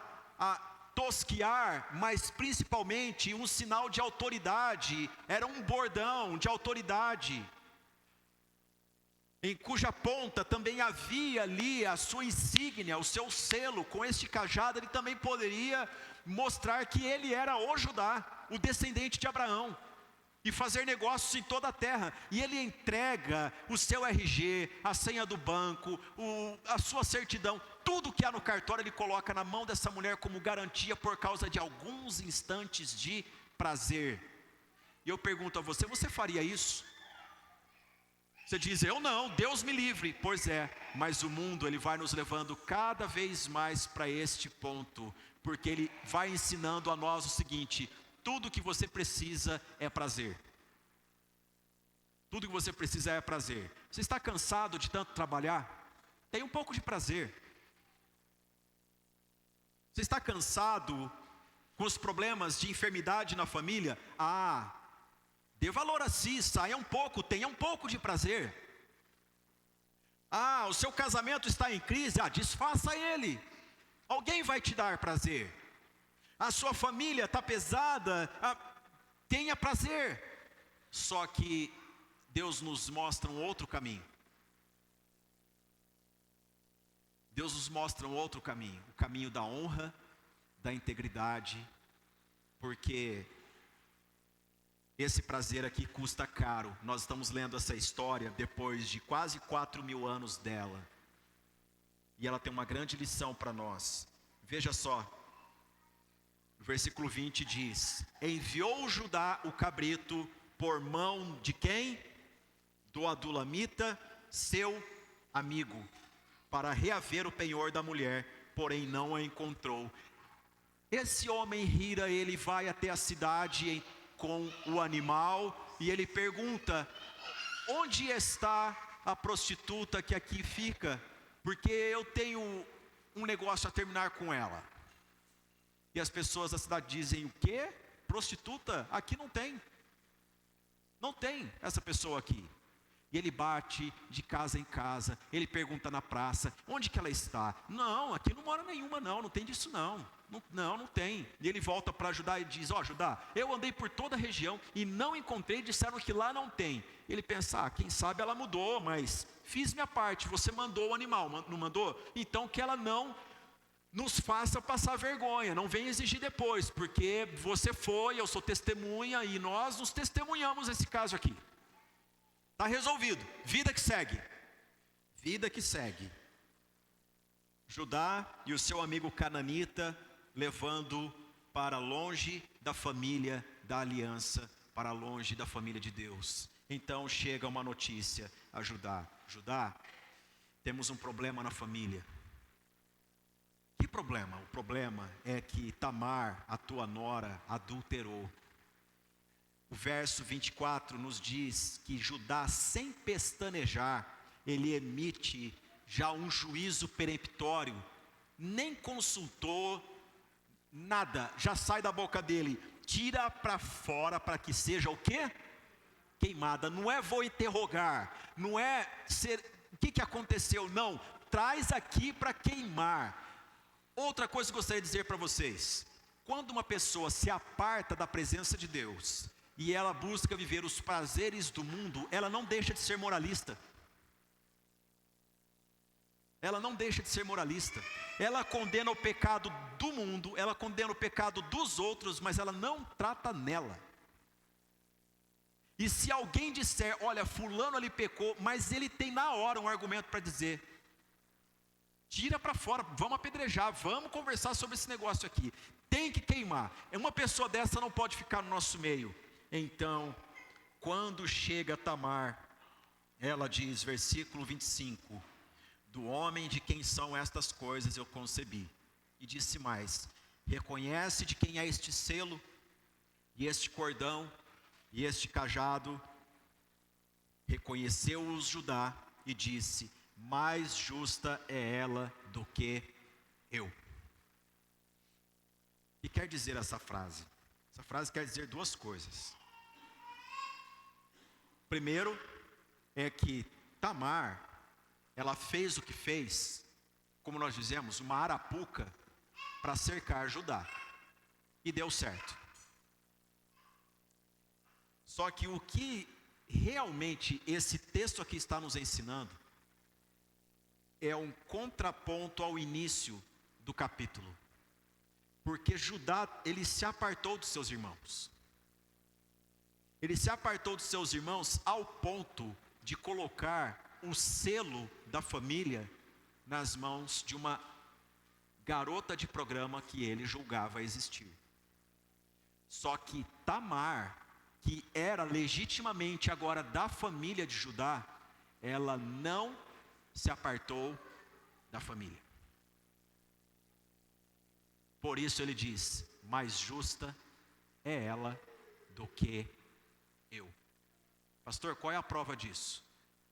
tosquear, mas principalmente um sinal de autoridade, era um bordão de autoridade, em cuja ponta também havia ali a sua insígnia, o seu selo. Com este cajado ele também poderia mostrar que ele era o Judá, o descendente de Abraão, e fazer negócios em toda a terra. E ele entrega o seu RG, a senha do banco, a sua certidão, tudo que há no cartório ele coloca na mão dessa mulher como garantia por causa de alguns instantes de prazer. E eu pergunto a você, você faria isso? Você diz, eu não, Deus me livre. Pois é, mas o mundo ele vai nos levando cada vez mais para este ponto, porque ele vai ensinando a nós o seguinte: tudo que você precisa é prazer. Tudo que você precisa é prazer. Você está cansado de tanto trabalhar? Tem um pouco de prazer. Você está cansado com os problemas de enfermidade na família? Dê valor a si, saia um pouco, tenha um pouco de prazer. O seu casamento está em crise? Desfaça ele. Alguém vai te dar prazer. A sua família está pesada? Tenha prazer. Só que Deus nos mostra um outro caminho. Deus nos mostra um outro caminho, o caminho da honra, da integridade, porque esse prazer aqui custa caro. Nós estamos lendo essa história depois de quase 4.000 anos dela, e ela tem uma grande lição para nós. Veja só, o versículo 20 diz: enviou Judá o cabrito por mão de quem? Do adulamita, seu amigo, para reaver o penhor da mulher, porém não a encontrou. Esse homem Hira, ele vai até a cidade com o animal, e ele pergunta: onde está a prostituta que aqui fica? Porque eu tenho um negócio a terminar com ela. E as pessoas da cidade dizem: o quê? Prostituta? Aqui não tem. Não tem essa pessoa aqui. E ele bate de casa em casa, ele pergunta na praça: onde que ela está? Não, aqui não mora nenhuma não tem disso não. Não tem. E ele volta para Judá e diz: Judá, eu andei por toda a região e não encontrei, disseram que lá não tem. Ele pensa: quem sabe ela mudou, mas fiz minha parte, você mandou o animal, não mandou? Então que ela não nos faça passar vergonha, não venha exigir depois, porque você foi, eu sou testemunha e nós nos testemunhamos esse caso aqui. Está resolvido, vida que segue. Vida que segue. Judá e o seu amigo cananita levando para longe da família da aliança, para longe da família de Deus. Então chega uma notícia a Judá: Judá, temos um problema na família. Que problema? O problema é que Tamar, a tua nora, adulterou. O verso 24 nos diz que Judá, sem pestanejar, ele emite já um juízo peremptório, nem consultou nada, já sai da boca dele: tira para fora para que seja o quê? Queimada. Não é vou interrogar, não é o que aconteceu, não, traz aqui para queimar. Outra coisa que eu gostaria de dizer para vocês: quando uma pessoa se aparta da presença de Deus e ela busca viver os prazeres do mundo, ela não deixa de ser moralista. Ela não deixa de ser moralista. Ela condena o pecado do mundo, ela condena o pecado dos outros, mas ela não trata nela. E se alguém disser: olha, fulano ali pecou, mas ele tem na hora um argumento para dizer: tira para fora, vamos apedrejar, vamos conversar sobre esse negócio aqui. tem que queimar. Uma pessoa dessa não pode ficar no nosso meio. Então, quando chega Tamar, ela diz, versículo 25, do homem de quem são estas coisas eu concebi. E disse mais, reconhece de quem é este selo, e este cordão, e este cajado. Reconheceu-os Judá e disse, mais justa é ela do que eu. E quer dizer essa frase? Essa frase quer dizer duas coisas. Primeiro, é que Tamar, ela fez o que fez, como nós dizemos, uma arapuca para cercar Judá. E deu certo. Só que o que realmente esse texto aqui está nos ensinando é um contraponto ao início do capítulo. Porque Judá, ele se apartou dos seus irmãos. Ele se apartou dos seus irmãos ao ponto de colocar o selo da família nas mãos de uma garota de programa que ele julgava existir. Só que Tamar, que era legitimamente agora da família de Judá, ela não se apartou da família. Por isso ele diz, mais justa é ela do que eu. Pastor, qual é a prova disso?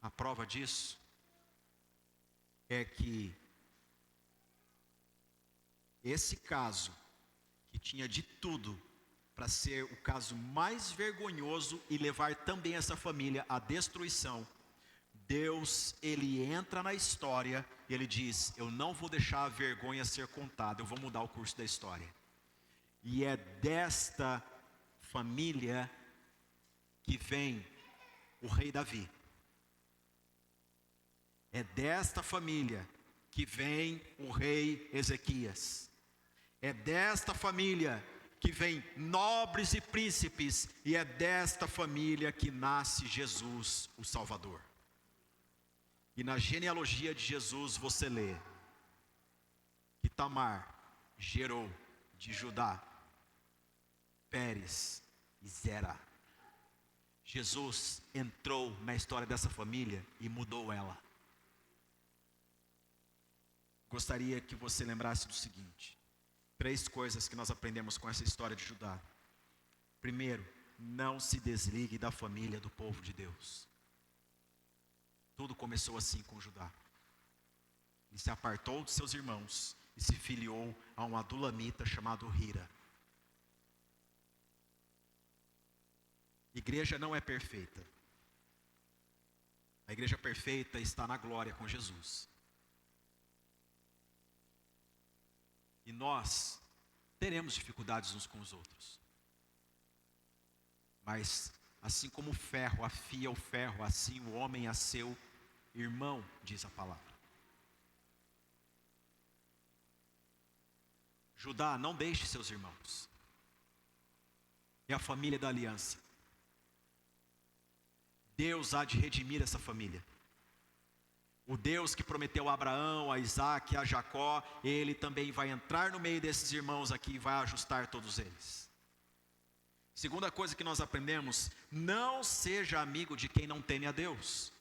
A prova disso é que esse caso, que tinha de tudo para ser o caso mais vergonhoso e levar também essa família à destruição, Deus, ele entra na história e ele diz, eu não vou deixar a vergonha ser contada, eu vou mudar o curso da história. E é desta família que vem o rei Davi. É desta família que vem o rei Ezequias. É desta família que vem nobres e príncipes, e é desta família que nasce Jesus, o Salvador. E na genealogia de Jesus você lê que Tamar gerou de Judá, Pérez e Zera. Jesus entrou na história dessa família e mudou ela. Gostaria que você lembrasse do seguinte: 3 coisas que nós aprendemos com essa história de Judá. Primeiro, não se desligue da família do povo de Deus. Tudo começou assim com Judá. Ele se apartou de seus irmãos e se filiou a um adulamita chamado Hira. Igreja não é perfeita. A igreja perfeita está na glória com Jesus. E nós teremos dificuldades uns com os outros. Mas assim como o ferro afia o ferro, assim o homem a seu irmão, diz a palavra. Judá, não deixe seus irmãos. É a família da aliança. Deus há de redimir essa família. O Deus que prometeu a Abraão, a Isaac, a Jacó, ele também vai entrar no meio desses irmãos aqui e vai ajustar todos eles. Segunda coisa que nós aprendemos: não seja amigo de quem não teme a Deus.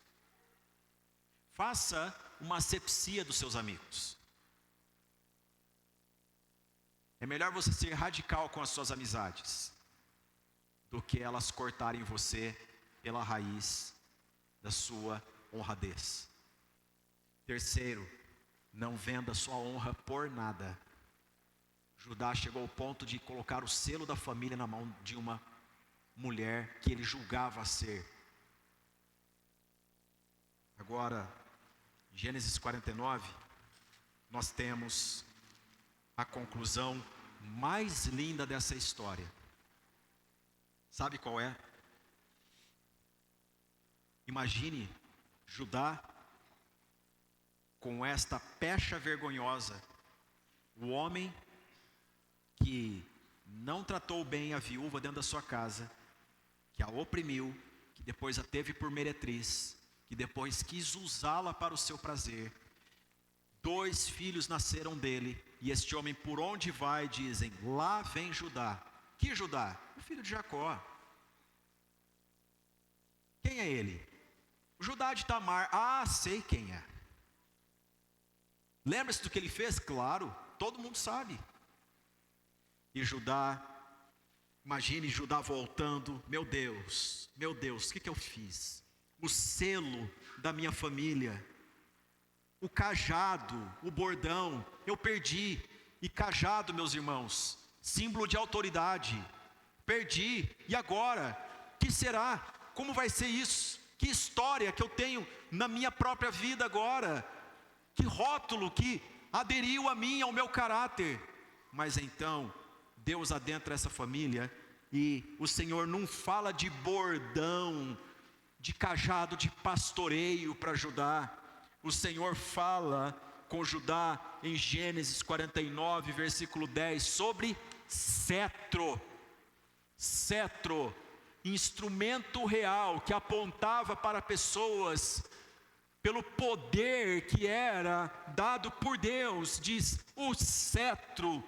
Faça uma asepsia dos seus amigos. É melhor você ser radical com as suas amizades do que elas cortarem você pela raiz da sua honradez. Terceiro, não venda sua honra por nada. Judá chegou ao ponto de colocar o selo da família na mão de uma mulher que ele julgava ser. Agora, Gênesis 49, nós temos a conclusão mais linda dessa história. Sabe qual é? Imagine Judá com esta pecha vergonhosa, o homem que não tratou bem a viúva dentro da sua casa, que a oprimiu, que depois a teve por meretriz, que depois quis usá-la para o seu prazer, 2 filhos nasceram dele, e este homem por onde vai, dizem, lá vem Judá. Que Judá? O filho de Jacó. Quem é ele? O Judá de Tamar. Ah, sei quem é. Lembra-se do que ele fez? Claro, todo mundo sabe. E Judá, imagine Judá voltando, meu Deus, o que eu fiz? O selo da minha família, o cajado, o bordão, eu perdi. E cajado, meus irmãos, símbolo de autoridade, perdi. E agora, que será? Como vai ser isso? Que história que eu tenho na minha própria vida agora? Que rótulo que aderiu a mim, ao meu caráter? Mas então, Deus adentra essa família, e o Senhor não fala de bordão, de cajado de pastoreio para Judá. O Senhor fala com Judá em Gênesis 49, versículo 10, sobre cetro. Cetro, instrumento real que apontava para pessoas, pelo poder que era dado por Deus. Diz: o cetro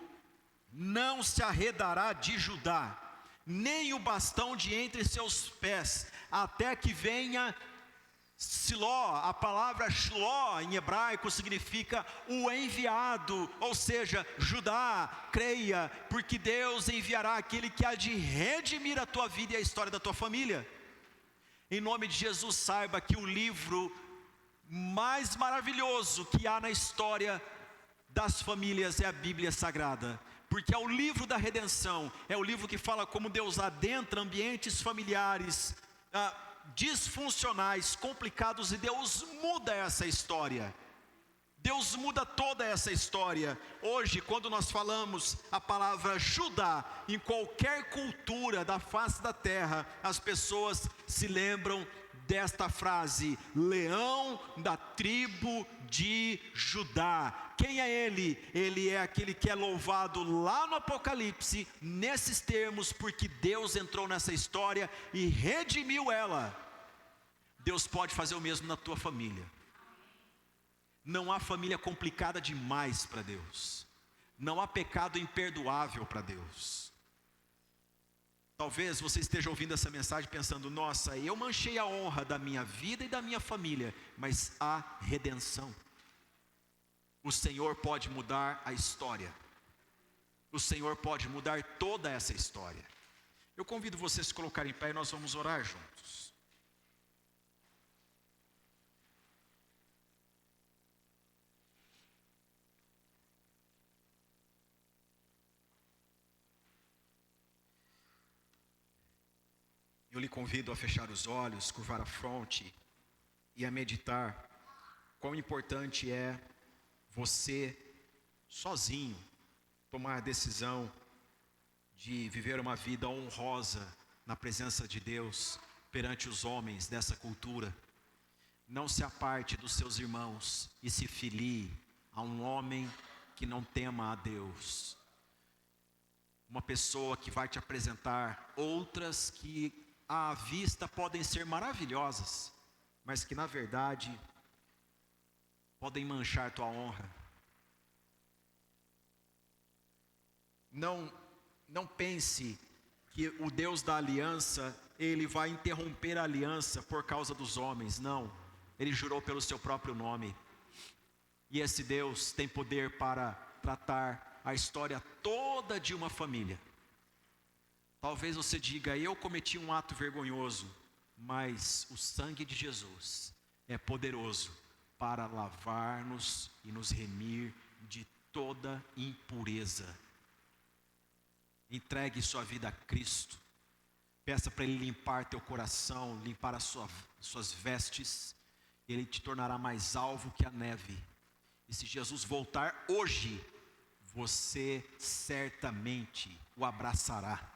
não se arredará de Judá, nem o bastão de entre seus pés, até que venha Siló. A palavra Shiló em hebraico significa o enviado, ou seja, Judá, creia, porque Deus enviará aquele que há de redimir a tua vida e a história da tua família. Em nome de Jesus, saiba que o livro mais maravilhoso que há na história das famílias é a Bíblia Sagrada, porque é o livro da redenção, é o livro que fala como Deus adentra ambientes familiares disfuncionais, complicados, e Deus muda essa história. Deus muda toda essa história. Hoje, quando nós falamos a palavra Judá, em qualquer cultura da face da terra, as pessoas se lembram desta frase: leão da tribo de Judá. Quem é ele? Ele é aquele que é louvado lá no Apocalipse, nesses termos, porque Deus entrou nessa história e redimiu ela. Deus pode fazer o mesmo na tua família. Não há família complicada demais para Deus. Não há pecado imperdoável para Deus. Talvez você esteja ouvindo essa mensagem pensando: nossa, eu manchei a honra da minha vida e da minha família. Mas há redenção. O Senhor pode mudar a história. O Senhor pode mudar toda essa história. Eu convido vocês a se colocarem em pé e nós vamos orar juntos. Eu lhe convido a fechar os olhos, curvar a fronte e a meditar quão importante é você, sozinho, tomar a decisão de viver uma vida honrosa na presença de Deus, perante os homens dessa cultura. Não se aparte dos seus irmãos e se filie a um homem que não tema a Deus. Uma pessoa que vai te apresentar outras que à vista podem ser maravilhosas, mas que na verdade podem manchar tua honra. Não pense que o Deus da aliança, Ele vai interromper a aliança por causa dos homens. Não, Ele jurou pelo seu próprio nome. E esse Deus tem poder para tratar a história toda de uma família. Talvez você diga: eu cometi um ato vergonhoso, mas o sangue de Jesus é poderoso para lavar-nos e nos remir de toda impureza. Entregue sua vida a Cristo. Peça para Ele limpar teu coração, limpar as suas vestes. Ele te tornará mais alvo que a neve. E se Jesus voltar hoje, você certamente o abraçará.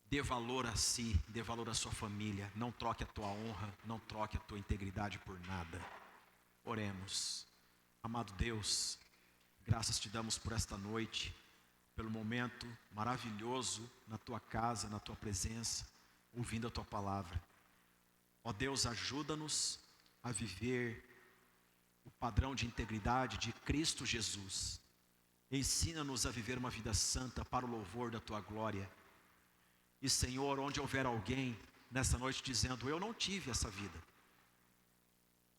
Dê valor a si, dê valor à sua família. Não troque a tua honra, não troque a tua integridade por nada. Oremos. Amado Deus, graças te damos por esta noite, pelo momento maravilhoso na tua casa, na tua presença, ouvindo a tua palavra. Ó Deus, ajuda-nos a viver o padrão de integridade de Cristo Jesus. Ensina-nos a viver uma vida santa para o louvor da Tua glória. E Senhor, onde houver alguém nessa noite dizendo, eu não tive essa vida,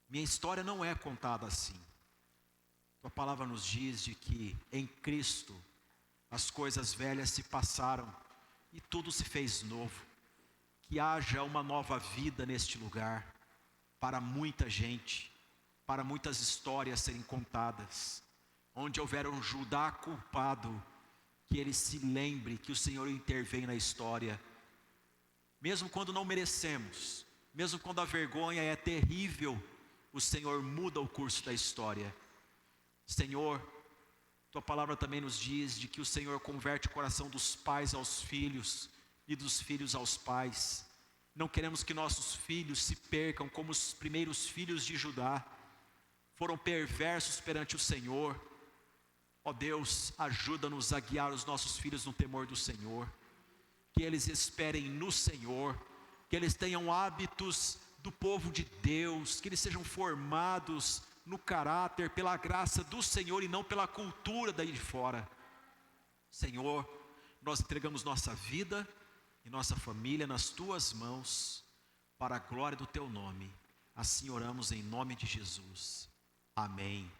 minha história não é contada assim. Tua palavra nos diz de que em Cristo as coisas velhas se passaram e tudo se fez novo. Que haja uma nova vida neste lugar, para muita gente, para muitas histórias serem contadas. Onde houver um Judá culpado, que ele se lembre que o Senhor intervém na história. Mesmo quando não merecemos, mesmo quando a vergonha é terrível, o Senhor muda o curso da história. Senhor, Tua palavra também nos diz de que o Senhor converte o coração dos pais aos filhos e dos filhos aos pais. Não queremos que nossos filhos se percam como os primeiros filhos de Judá. Foram perversos perante o Senhor. Ó Deus, ajuda-nos a guiar os nossos filhos no temor do Senhor. Que eles esperem no Senhor. Que eles tenham hábitos do povo de Deus. Que eles sejam formados no caráter, pela graça do Senhor e não pela cultura daí de fora. Senhor, nós entregamos nossa vida e nossa família nas Tuas mãos, para a glória do Teu nome. Assim oramos em nome de Jesus. Amém.